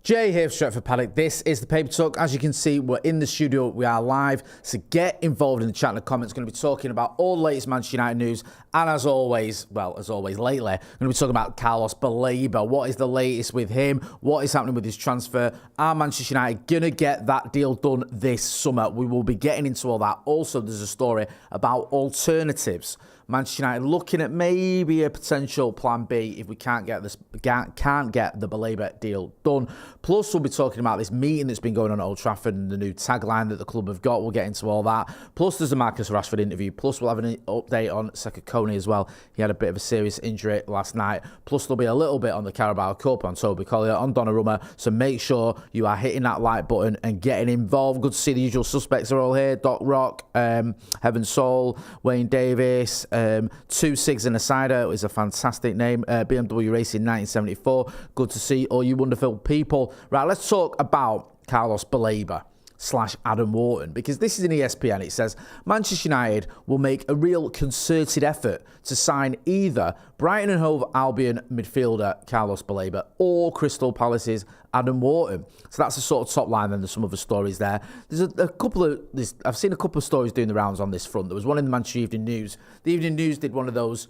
Jay here for Stretford Paddock. This is the Paper Talk. As you can see, we're in the studio. We are live. So get involved in the chat and the comments. Going to be talking about all the latest Manchester United news. And as always, lately, I'm going to be talking about Carlos Baleba. What is the latest with him? What is happening with his transfer? Are Manchester United going to get that deal done this summer? We will be getting into all that. Also, there's a story about alternatives. Manchester United looking at maybe a potential plan B if we can't get the Baleba deal done. Plus, we'll be talking about this meeting that's been going on at Old Trafford and the new tagline that the club have got. We'll get into all that. Plus, there's a Marcus Rashford interview. Plus, we'll have an update on Sekou Kone as well. He had a bit of a serious injury last night. Plus, there'll be a little bit on the Carabao Cup, on Toby Collyer, on Donnarumma. So make sure you are hitting that like button and getting involved. Good to see the usual suspects are all here. Doc Rock, Heaven Soul, Wayne Davis, 2-6 and a cider is a fantastic name. BMW Racing 1974. Good to see all you wonderful people. Right, let's talk about Carlos Baleba / Adam Wharton, because this is an ESPN. It says Manchester United will make a real concerted effort to sign either Brighton and Hove Albion midfielder Carlos Baleba or Crystal Palace's Adam Wharton. So that's the sort of top line. Then there's some other stories there. There's a couple of I've seen a couple of stories doing the rounds on this front. There was one in the Manchester Evening News. The Evening News did one of those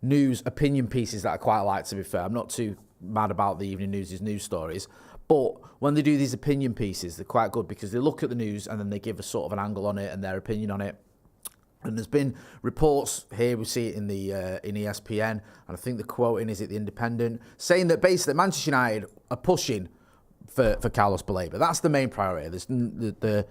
news opinion pieces that I quite like, to be fair. I'm not too mad about the Evening News' news stories. But when they do these opinion pieces, they're quite good because they look at the news and then they give a sort of an angle on it and their opinion on it. And there's been reports here, we see it in the in ESPN, and I think the quoting is at the Independent, saying that basically Manchester United are pushing for Carlos Baleba. That's the main priority. There's the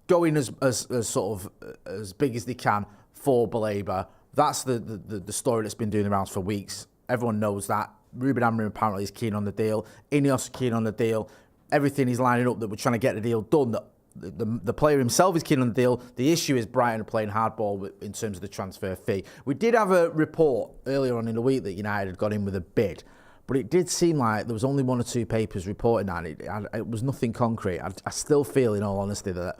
going as sort of as big as they can for Baleba. That's the story that's been doing the rounds for weeks. Everyone knows that. Ruben Amorim apparently is keen on the deal. Ineos is keen on the deal. Everything is lining up that we're trying to get the deal done. The player himself is keen on the deal. The issue is Brighton are playing hardball in terms of the transfer fee. We did have a report earlier on in the week that United had got in with a bid, but it did seem like there was only one or two papers reporting that. It was nothing concrete. I still feel, in all honesty, that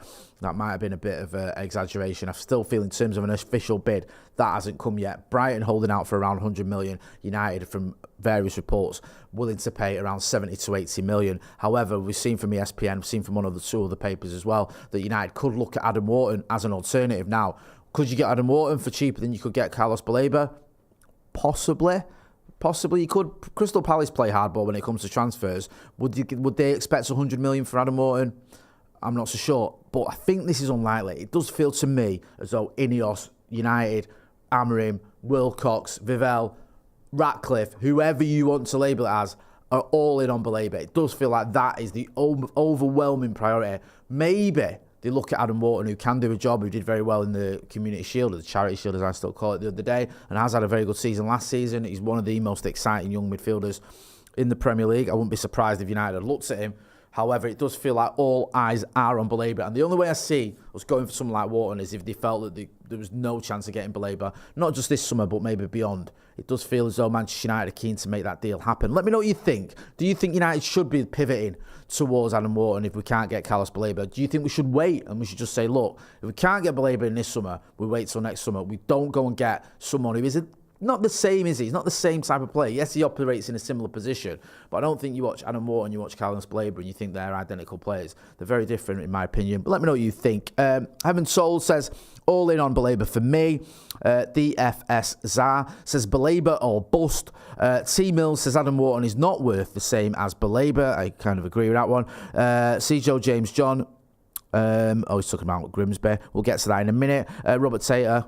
might have been a bit of an exaggeration. I still feel, in terms of an official bid, that hasn't come yet. Brighton holding out for around 100 million. United, from various reports, willing to pay around 70 to 80 million. However, we've seen from ESPN, we've seen from one of the two other papers as well, that United could look at Adam Wharton as an alternative. Now, could you get Adam Wharton for cheaper than you could get Carlos Baleba? Possibly you could. Crystal Palace play hardball when it comes to transfers. Would they expect 100 million for Adam Wharton? I'm not so sure, but I think this is unlikely. It does feel to me as though Ineos, United, Amorim, Wilcox, Vivell, Ratcliffe, whoever you want to label it as, are all in on Baleba. It does feel like that is the overwhelming priority. Maybe they look at Adam Wharton, who can do a job, who did very well in the Community Shield, or the Charity Shield as I still call it, the other day, and has had a very good season last season. He's one of the most exciting young midfielders in the Premier League. I wouldn't be surprised if United had looked at him. However, it does feel like all eyes are on Baleba. And the only way I see us going for someone like Wharton is if they felt that there was no chance of getting Baleba, not just this summer, but maybe beyond. It does feel as though Manchester United are keen to make that deal happen. Let me know what you think. Do you think United should be pivoting towards Adam Wharton if we can't get Carlos Baleba? Do you think we should wait and we should just say, look, if we can't get Baleba in this summer, we wait till next summer. We don't go and get someone who is not the same, is he? He's not the same type of player. Yes, he operates in a similar position, but I don't think you watch Adam Wharton, you watch Carlos Baleba, and you think they're identical players. They're very different, in my opinion. But let me know what you think. Heaven Soul says, all in on Baleba for me. DFS Zar says, Baleba or bust. T Mills says, Adam Wharton is not worth the same as Baleba. I kind of agree with that one. Joe James John. He's talking about Grimsby. We'll get to that in a minute. Robert Tater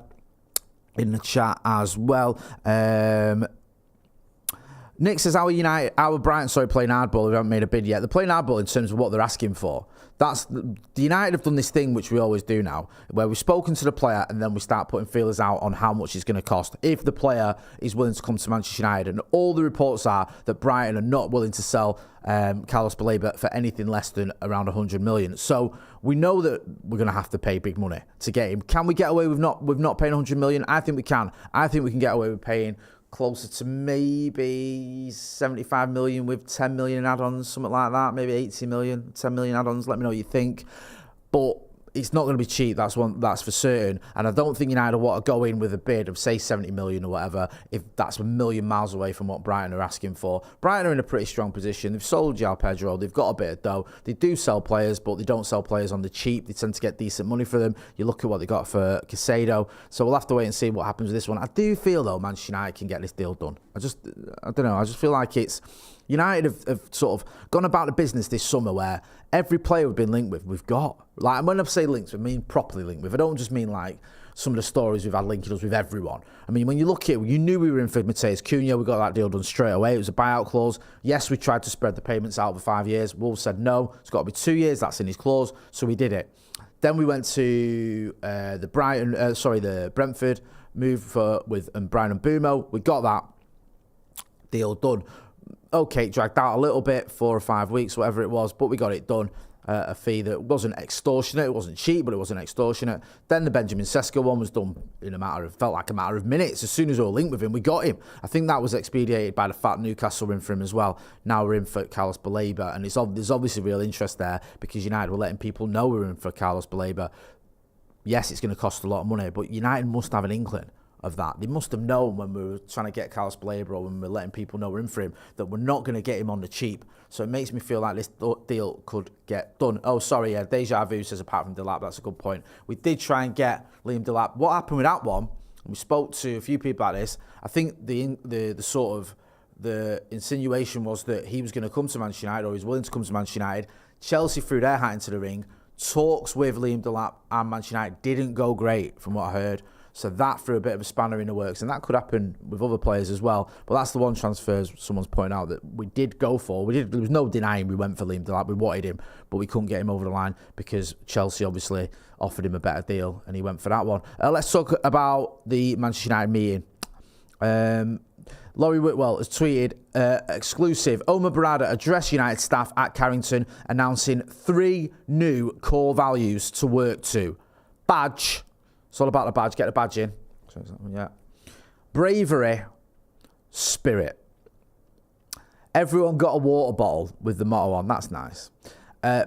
in the chat as well. Nick says, our Brighton, playing hardball. We haven't made a bid yet. They're playing hardball in terms of what they're asking for. The United have done this thing which we always do now, where we've spoken to the player and then we start putting feelers out on how much it's going to cost if the player is willing to come to Manchester United. And all the reports are that Brighton are not willing to sell Carlos Baleba for anything less than around 100 million. So we know that we're going to have to pay big money to get him. Can we get away with not paying 100 million? I think we can. I think we can get away with paying closer to maybe 75 million with 10 million add-ons, something like that. Maybe 80 million, 10 million add-ons. Let me know what you think. But it's not going to be cheap. That's for certain. And I don't think United want to go in with a bid of say 70 million or whatever if that's a million miles away from what Brighton are asking for. Brighton are in a pretty strong position. They've sold João Pedro. They've got a bit of dough. They do sell players, but they don't sell players on the cheap. They tend to get decent money for them. You look at what they got for Caicedo. So we'll have to wait and see what happens with this one. I do feel though Manchester United can get this deal done. I don't know. I just feel like it's United have sort of gone about the business this summer where every player we've been linked with, we've got. Like, when I say linked, I mean properly linked with. I don't just mean like some of the stories we've had linking us with everyone. I mean, when you look at it, you knew we were in for Mateus Cunha. We got that deal done straight away. It was a buyout clause. Yes, we tried to spread the payments out for 5 years. Wolves said no. It's got to be 2 years. That's in his clause. So we did it. Then we went to the Brentford move with Brian Mbeumo. We got that deal done. Okay, it dragged out a little bit, 4 or 5 weeks, whatever it was, but we got it done. A fee that wasn't extortionate. It wasn't cheap, but it wasn't extortionate. Then the Benjamin Sesko one was done in felt like a matter of minutes. As soon as we were linked with him, we got him. I think that was expedited by the fact Newcastle were in for him as well. Now we're in for Carlos Baleba, and there's obviously real interest there because United were letting people know we're in for Carlos Baleba. Yes, it's going to cost a lot of money, but United must have an inkling of that. They must have known when we were trying to get Carlos Baleba or when we were letting people know we're in for him that we're not going to get him on the cheap. So it makes me feel like this deal could get done. Oh, sorry, yeah, Deja Vu says apart from Delap, that's a good point. We did try and get Liam Delap. What happened with that one, we spoke to a few people about this, I think the sort of the insinuation was that he was going to come to Manchester United or he was willing to come to Manchester United. Chelsea threw their hat into the ring. Talks with Liam Delap and Manchester United didn't go great from what I heard. So that threw a bit of a spanner in the works, and that could happen with other players as well. But that's the one transfer someone's pointing out that we did go for. There was no denying we went for Liam Delap. We wanted him, but we couldn't get him over the line because Chelsea obviously offered him a better deal, and he went for that one. Let's talk about the Manchester United meeting. Laurie Whitwell has tweeted, exclusive, Omar Barada addressed United staff at Carrington announcing 3 new core values to work to. Badge. It's all about the badge. Get the badge in. Yeah. Bravery. Spirit. Everyone got a water bottle with the motto on. That's nice.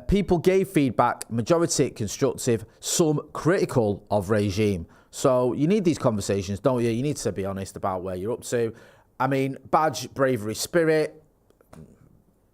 People gave feedback, majority constructive, some critical of regime. So you need these conversations, don't you? You need to be honest about where you're up to. I mean, badge, bravery, spirit,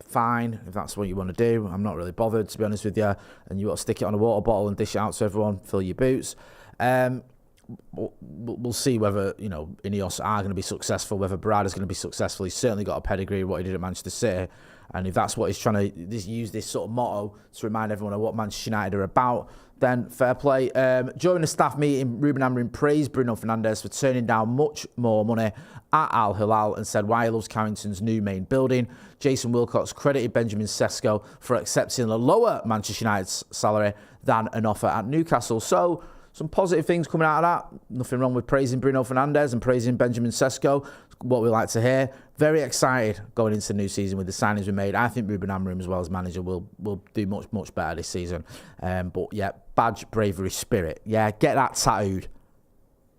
fine, if that's what you want to do. I'm not really bothered, to be honest with you. And you got to stick it on a water bottle and dish it out to everyone, fill your boots. We'll see whether, Ineos are going to be successful, whether Barada's going to be successful. He's certainly got a pedigree of what he did at Manchester City. And if that's what he's trying to use this sort of motto to remind everyone of what Manchester United are about, then fair play. During the staff meeting, Ruben Amorim praised Bruno Fernandes for turning down much more money at Al Hilal and said why he loves Carrington's new main building. Jason Wilcox credited Benjamin Sesko for accepting a lower Manchester United salary than an offer at Newcastle. So some positive things coming out of that. Nothing wrong with praising Bruno Fernandes and praising Benjamin Sesko. What we like to hear. Very excited going into the new season with the signings we made. I think Ruben Amorim as well as manager will do much better this season. But yeah, badge, bravery, spirit. Yeah, get that tattooed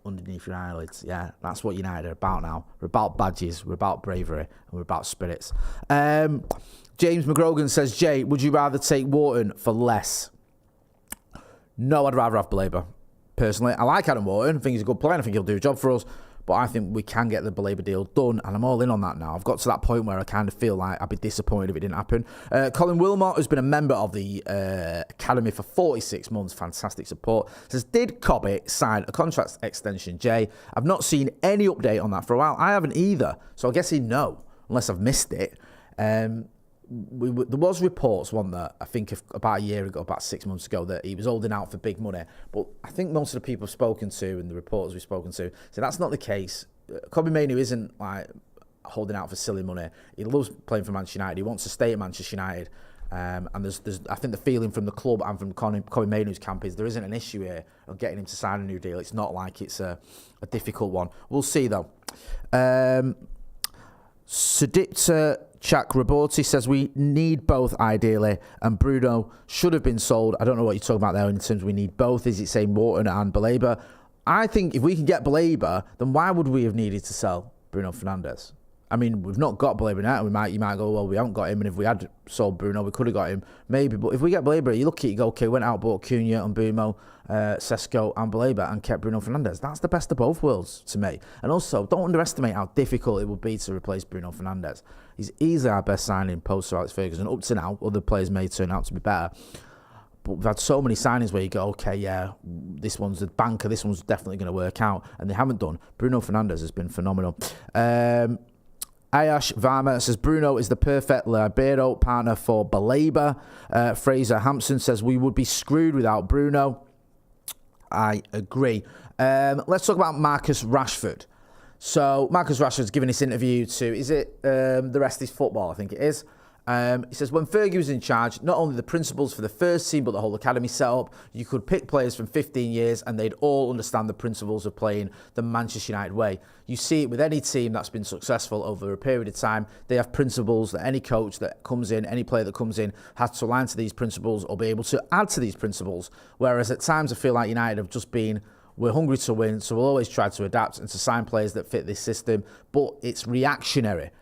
underneath your eyelids. Yeah, that's what United are about now. We're about badges, we're about bravery, and we're about spirits. James McGrogan says, Jay, would you rather take Wharton for less? No, I'd rather have Baleba. Personally, I like Adam Wharton. I think he's a good player. I think he'll do a job for us. But I think we can get the Baleba deal done, and I'm all in on that now. I've got to that point where I kind of feel like I'd be disappointed if it didn't happen. Colin Wilmot, who's been a member of the Academy for 46 months, fantastic support, says, did Cobby sign a contract extension, Jay? I've not seen any update on that for a while. I haven't either, so I guess he'd know, unless I've missed it. There was reports, one that I think about a year ago, about 6 months ago, that he was holding out for big money. But I think most of the people I've spoken to and the reporters we've spoken to say that's not the case. Kobbie Mainoo isn't like holding out for silly money. He loves playing for Manchester United. He wants to stay at Manchester United. And there's I think the feeling from the club and from Kobbie Mainoo's camp is there isn't an issue here of getting him to sign a new deal. It's not like it's a difficult one. We'll see though. Sudipta Chakraborty says we need both ideally, and Bruno should have been sold. I don't know what you're talking about there in terms of we need both. Is it saying Wharton and Baleba? I think if we can get Baleba, then why would we have needed to sell Bruno Fernandes? I mean, we've not got Baleba now. You might go, well, we haven't got him, and if we had sold Bruno, we could have got him, maybe. But if we get Baleba, you look at it, you go, okay, went out, bought Cunha and Mbeumo, Sekou and Baleba, and kept Bruno Fernandes. That's the best of both worlds to me. And also, don't underestimate how difficult it would be to replace Bruno Fernandes. He's easily our best signing post Sir Alex Ferguson. Up to now, other players may turn out to be better. But we've had so many signings where you go, okay, yeah, this one's a banker, this one's definitely going to work out. And they haven't done. Bruno Fernandes has been phenomenal. Ayash Varma says, Bruno is the perfect libero partner for Baleba. Fraser Hampson says, we would be screwed without Bruno. I agree. Let's talk about Marcus Rashford. So Marcus Rashford's given this interview to, is it The Rest is Football? I think it is. He says, when Fergie was in charge, not only the principles for the first team, but the whole academy set up, you could pick players from 15 years and they'd all understand the principles of playing the Manchester United way. You see it with any team that's been successful over a period of time. They have principles that any coach that comes in, any player that comes in, has to align to these principles or be able to add to these principles. Whereas at times I feel like United have just been, we're hungry to win, so we'll always try to adapt and to sign players that fit this system, but it's reactionary.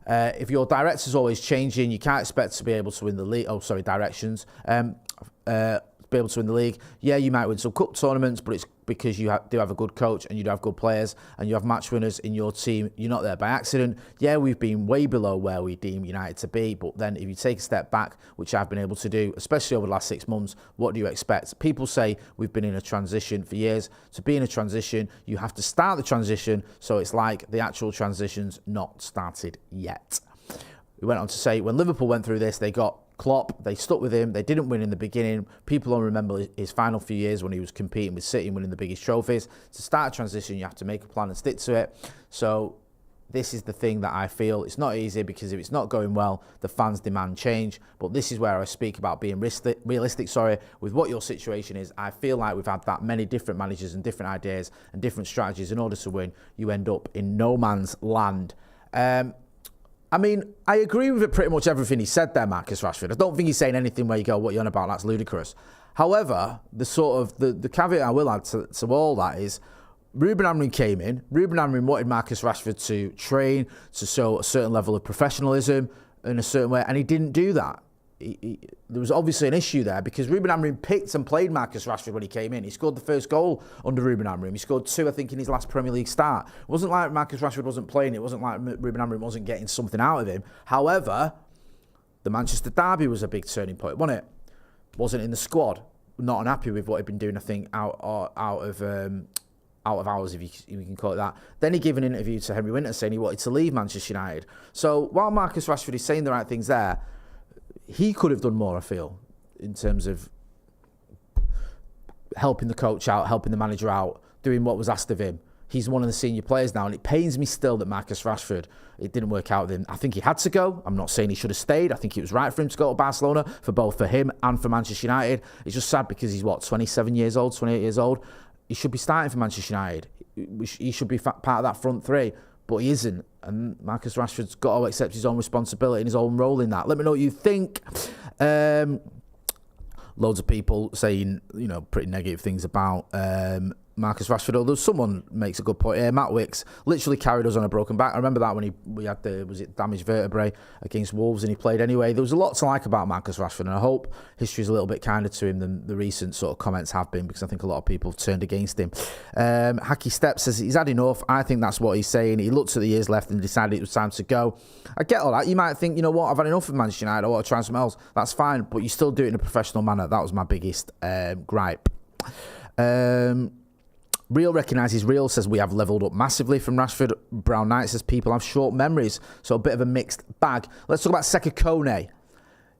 If your director's always changing, you can't expect to be able to win the league. Oh, sorry, directions. Be able to win the league. Yeah, you might win some cup tournaments, but it's because you do have a good coach and you do have good players and you have match winners in your team. You're not there by accident. Yeah, we've been way below where we deem United to be, but then if you take a step back, which I've been able to do, especially over the last 6 months, what do you expect? People say we've been in a transition for years. To be in a transition, you have to start the transition, so it's like the actual transition's not started yet. We went on to say, when Liverpool went through this, they got Klopp, they stuck with him, they didn't win in the beginning. People don't remember his final few years when he was competing with City and winning the biggest trophies. To start a transition, you have to make a plan and stick to it. So this is the thing that I feel. It's not easy because if it's not going well, the fans demand change. But this is where I speak about being realistic, with what your situation is. I feel like we've had that many different managers and different ideas and different strategies. In order to win, you end up in no man's land. I mean, I agree with pretty much everything he said there, Marcus Rashford. I don't think he's saying anything where you go, what you're on about, that's ludicrous. However, the caveat I will add to all that is, Ruben Amorim came in. Ruben Amorim wanted Marcus Rashford to train, to show a certain level of professionalism in a certain way, and he didn't do that. There was obviously an issue there because Ruben Amorim picked and played Marcus Rashford when he came in. He scored the first goal under Ruben Amorim. He scored 2, I think, in his last Premier League start. It wasn't like Marcus Rashford wasn't playing. It wasn't like Ruben Amorim wasn't getting something out of him. However, the Manchester derby was a big turning point, wasn't it? Wasn't in the squad. Not unhappy with what he'd been doing, I think, out of hours, if you can call it that. Then he gave an interview to Henry Winter saying he wanted to leave Manchester United. So while Marcus Rashford is saying the right things there, he could have done more, I feel, in terms of helping the coach out, helping the manager out, doing what was asked of him. He's one of the senior players now, and it pains me still that Marcus Rashford, it didn't work out with him. I think he had to go. I'm not saying he should have stayed. I think it was right for him to go to Barcelona, for both for him and for Manchester United. It's just sad because he's, 27 years old, 28 years old. He should be starting for Manchester United. He should be part of that front three. But he isn't, and Marcus Rashford's got to accept his own responsibility and his own role in that. Let me know what you think. Loads of people saying, pretty negative things about Marcus Rashford, although someone makes a good point here. Matt Wicks literally carried us on a broken back. I remember that when we had damaged vertebrae against Wolves and he played anyway. There was a lot to like about Marcus Rashford, and I hope history's a little bit kinder to him than the recent sort of comments have been, because I think a lot of people have turned against him. Hacky Step says he's had enough. I think that's what he's saying. He looked at the years left and decided it was time to go. I get all that. You might think, you know what, I've had enough of Manchester United, I want to try something else. That's fine, but you still do it in a professional manner. That was my biggest gripe. Real recognises real says we have levelled up massively from Rashford. Brown Knight says people have short memories, so a bit of a mixed bag. Let's talk about Sekou Kone.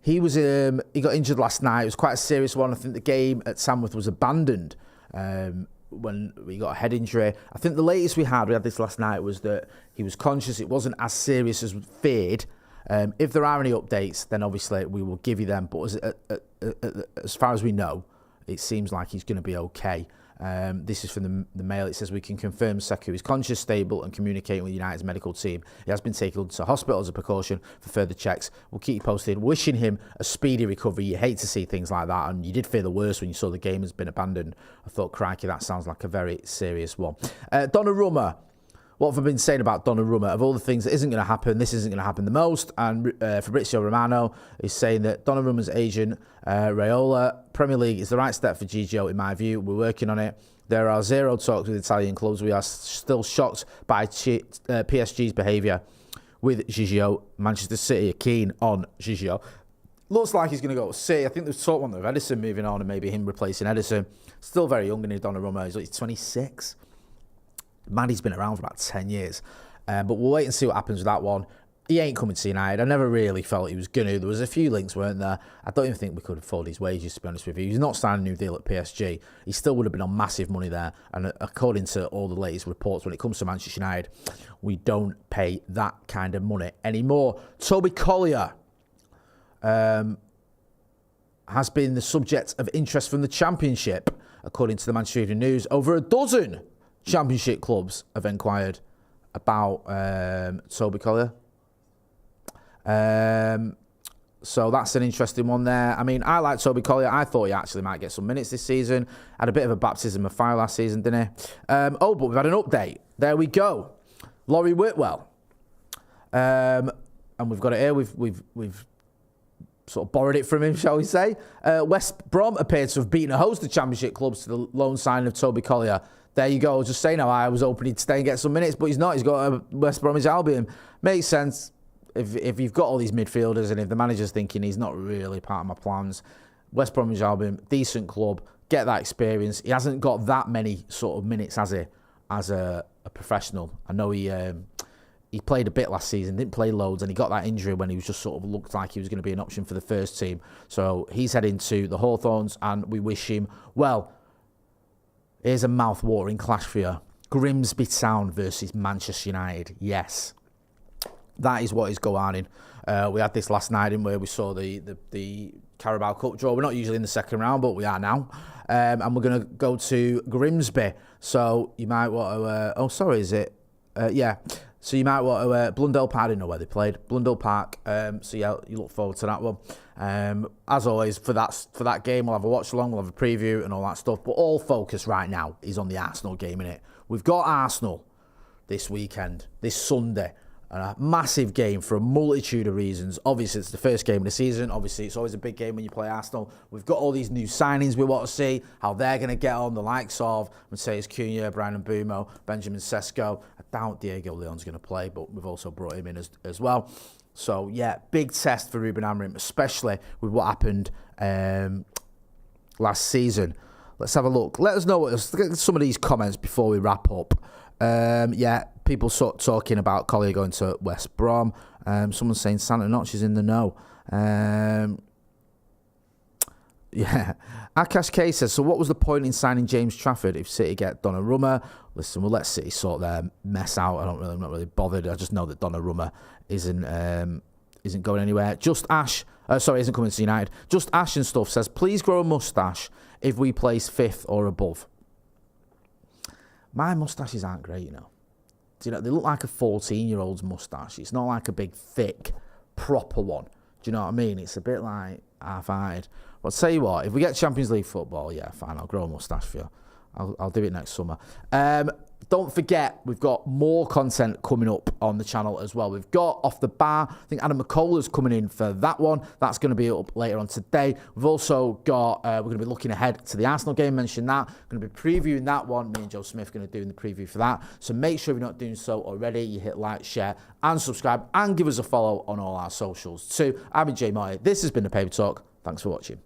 He got injured last night. It was quite a serious one. I think the game at Sandworth was abandoned when we got a head injury. I think the latest we had this last night, was that he was conscious. It wasn't as serious as feared. If there are any updates, then obviously we will give you them. But as far as we know, it seems like he's going to be okay. This is from the Mail. It says, we can confirm Sekou is conscious, stable and communicating with United's medical team. He has been taken to hospital as a precaution for further checks. We'll keep you posted. Wishing him a speedy recovery. You hate to see things like that, and you did fear the worst when you saw the game has been abandoned. I thought, crikey, that sounds like a very serious one. Donnarumma. what have I been saying about Donnarumma? Of all the things that isn't going to happen, this isn't going to happen the most. And Fabrizio Romano is saying that Donnarumma's agent, Raiola, Premier League is the right step for Gigio, in my view. We're working on it. There are zero talks with Italian clubs. We are still shocked by PSG's behaviour with Gigio. Manchester City are keen on Gigio. Looks like he's going to go to City. I think there's talk one of Edison moving on and maybe him replacing Edison. Still very young, and Donnarumma. He's like 26. Man, he's been around for about 10 years. But we'll wait and see what happens with that one. He ain't coming to United. I never really felt he was going to. There was a few links, weren't there? I don't even think we could afford his wages, to be honest with you. He's not signed a new deal at PSG. He still would have been on massive money there. And according to all the latest reports, when it comes to Manchester United, we don't pay that kind of money anymore. Toby Collyer has been the subject of interest from the Championship, according to the Manchester Evening News. Over a dozen Championship clubs have inquired about Toby Collyer. So that's an interesting one there. I mean, I like Toby Collyer. I thought he actually might get some minutes this season. Had a bit of a baptism of fire last season, didn't he? But we've had an update. There we go. Laurie Whitwell. And we've got it here. We've sort of borrowed it from him, shall we say. West Brom appeared to have beaten a host of Championship clubs to the loan signing of Toby Collyer. There you go. Just saying how I was hoping he'd stay and get some minutes, but he's not. He's got a West Bromwich Albion. Makes sense. If you've got all these midfielders and if the manager's thinking he's not really part of my plans, West Bromwich Albion, decent club, get that experience. He hasn't got that many sort of minutes as a professional. I know he played a bit last season, didn't play loads, and he got that injury when he was just sort of looked like he was going to be an option for the first team. So he's heading to the Hawthorns, and we wish him well. Here's a mouth-watering clash for you. Grimsby Town versus Manchester United. Yes. That is what is going on in. We had this last night in where we saw the Carabao Cup draw. We're not usually in the second round, but we are now. And we're going to go to Grimsby. So you might want to... is it? Yeah. So you might want to... Blundell Park, I didn't know where they played. Blundell Park. So yeah, you look forward to that one. As always, for that game, we'll have a watch-along, we'll have a preview and all that stuff. But all focus right now is on the Arsenal game, innit? We've got Arsenal this weekend, this Sunday. A massive game for a multitude of reasons. Obviously, it's the first game of the season. Obviously, it's always a big game when you play Arsenal. We've got all these new signings we want to see, how they're going to get on, the likes of Matheus Cunha, Brian Mbeumo, Benjamin Sesko. I doubt Diego Leon's going to play, but we've also brought him in as well. So, yeah, big test for Ruben Amorim, especially with what happened last season. Let's have a look. Let us know what some of these comments before we wrap up. People sort of talking about Collyer going to West Brom. Someone saying Santa Notch is in the know. Akash K says, so what was the point in signing James Trafford if City get Donnarumma? Listen, we'll let City sort their mess out. I'm not really bothered. I just know that Donnarumma isn't going anywhere. Isn't coming to United. Just Ash and stuff says, please grow a moustache if we place 5th or above. My moustaches aren't great, you know. Do you know, they look like a 14-year-old's moustache. It's not like a big, thick, proper one. Do you know what I mean? It's a bit like half-hearted. But I'll tell you what, if we get Champions League football, yeah, fine, I'll grow a moustache for you. I'll do it next summer. Don't forget, we've got more content coming up on the channel as well. We've got Off the Bar. I think Adam McCullough's coming in for that one. That's going to be up later on today. We've also got, we're going to be looking ahead to the Arsenal game, mentioned that. We're going to be previewing that one. Me and Joe Smith are going to do the preview for that. So make sure if you're not doing so already, you hit like, share, and subscribe, and give us a follow on all our socials too. I've been Jay Moy. This has been The Paper Talk. Thanks for watching.